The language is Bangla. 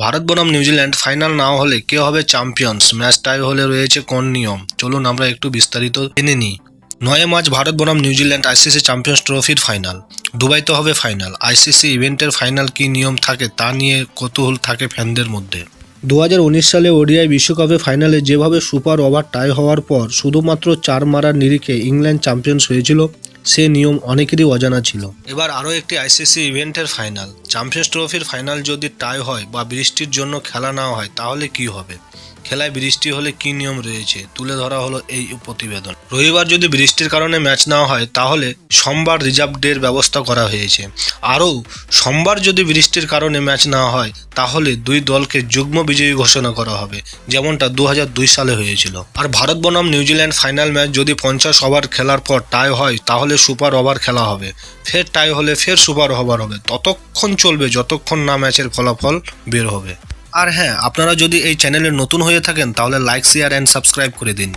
ভারত বনাম নিউজিল্যান্ড ফাইনাল না হলে কে হবে চ্যাম্পিয়ন্স, ম্যাচ টাই হলে রয়েছে কোন নিয়ম, চলুন আমরা একটু বিস্তারিত জেনে নিই। 9 মার্চ ভারত বনাম নিউজিল্যান্ড আইসিসি চ্যাম্পিয়ন্স ট্রফির ফাইনাল। দুবাইতে হবে ফাইনাল। আইসিসি ইভেন্টের ফাইনাল কী নিয়ম থাকে তা নিয়ে কৌতূহল থাকে ফ্যানদের মধ্যে। 2019 সালে ওডিআই বিশ্বকাপে ফাইনালে যেভাবে সুপার ওভার টাই হওয়ার পর শুধুমাত্র 4 মারার নিরিখে ইংল্যান্ড চ্যাম্পিয়ন্স হয়েছিল, সে নিয়ম অনেকেরই অজানা ছিল। এবার আরও একটি আইসিসি ইভেন্টের ফাইনাল, চ্যাম্পিয়ন্স ট্রফির ফাইনাল যদি টাই হয় বা বৃষ্টির জন্য খেলা না হয় তাহলে কি হবে, খেলায় বৃষ্টি হলে কি নিয়ম রয়েছে, তুলে ধরা হলো এই প্রতিবেদন। রবিবার যদি বৃষ্টির কারণে ম্যাচ না হয় তাহলে সোমবার রিজার্ভ ডের ব্যবস্থা করা হয়েছে। আরও সোমবার যদি বৃষ্টির কারণে ম্যাচ না হয় তাহলে দুই দলকে যুগ্ম বিজয়ী ঘোষণা করা হবে, যেমনটা 2002 সালে হয়েছিল। আর ভারত বনাম নিউজিল্যান্ড ফাইনাল ম্যাচ যদি 50 ওভার খেলার পর টাই হয় তাহলে সুপার ওভার খেলা হবে, ফের টাই হলে ফের সুপার ওভার হবে, ততক্ষণ চলবে যতক্ষণ না ম্যাচের ফলাফল বের হবে। আর হ্যাঁ, আপনারা যদি এই চ্যানেলে নতুন হয়ে থাকেন তাহলে লাইক, শেয়ার অ্যান্ড সাবস্ক্রাইব করে দিন।